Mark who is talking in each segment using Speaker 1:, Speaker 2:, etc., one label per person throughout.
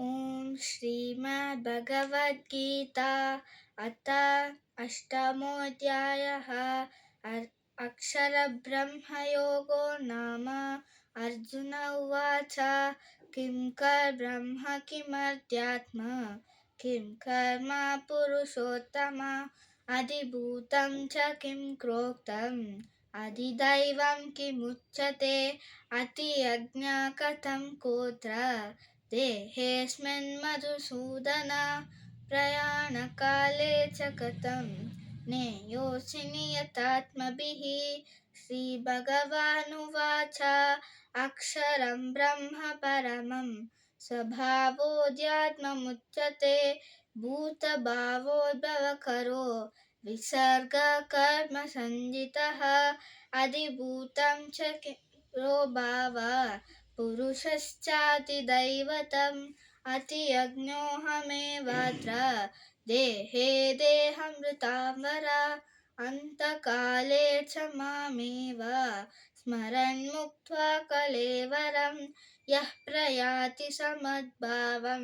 Speaker 1: ॐ श्रीमद्भगवद्गीता अथ अष्टमोऽध्यायः अक्षरब्रह्मयोगो नाम अर्जुन उवाच किं ब्रह्म किमध्यात्म किं कर्म पुरुषोत्तम अधिभूतं च किं प्रोक्तम् अधिदैवं किमुच्यते अतियज्ञ कथं कोत्र देहेऽस्मिन् मधुसूदन प्रयाणकाले च कथं नेयोऽसि नियतात्मभिः श्रीभगवानुवाच अक्षरं ब्रह्म परमं स्वभावोऽध्यात्ममुच्यते भूतभावोद्भवकरो विसर्गकर्मसञ्जितः अधिभूतं च भाव पुरुषश्चातिदैवतम् अतियज्ञोऽहमेवात्र देहे देहमृताम्बर अन्तकाले च मामेव स्मरन् मुक्त्वा कलेवरं यः प्रयाति समद्भावं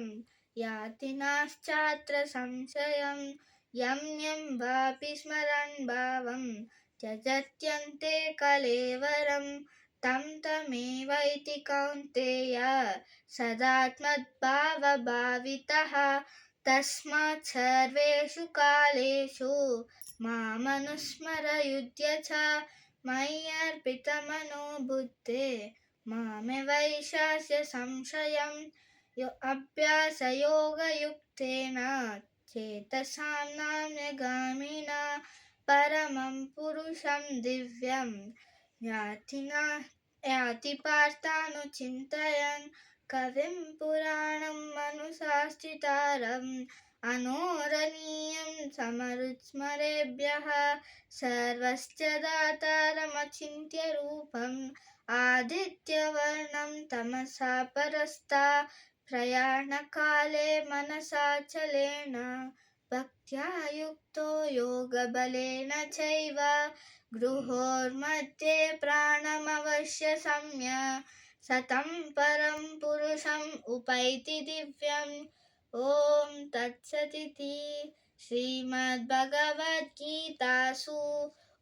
Speaker 1: याति नास्चात्र संशयं यं यं वापि स्मरन् भावं त्यजत्यन्ते कलेवरं तं तमेवैति कौन्तेय सदात्मभावभावितः तस्मात् सर्वेषु कालेषु मामनुस्मर युध्य च मय्यर्पितमनो बुद्धे मामे वैशास्य संशयं अभ्यासयोगयुक्तेन चेतसां नाम्यगामिना परमं पुरुषं दिव्यं याति पार्थानुचिन्तयन् कविं पुराणं मनुशास्त्रितारम् अनोरणीयं समरुत्स्मरेभ्यः सर्वस्य दातारमचिन्त्य रूपम् आदित्यवर्णं तमसा परस्ता प्रयाणकाले मनसाचलेन भक्त्या युक्तो योगबलेन चैव गृहोर्मध्ये प्राणमवश्य सम्य सतं परं पुरुषम् उपैति दिव्यम् ॐ तत्सदिति श्रीमद्भगवद्गीतासु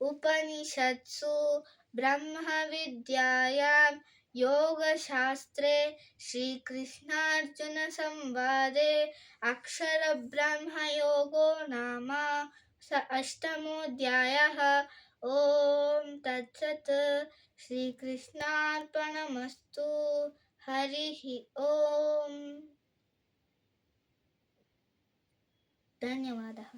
Speaker 1: उपनिषत्सु ब्रह्मविद्यायां योगशास्त्रे श्रीकृष्णार्जुनसंवादे अक्षरब्रह्मयोगो नाम अष्टमोऽध्यायः। ॐ तत्सत्। श्रीकृष्णार्पणमस्तु। हरिः ॐ। धन्यवादः।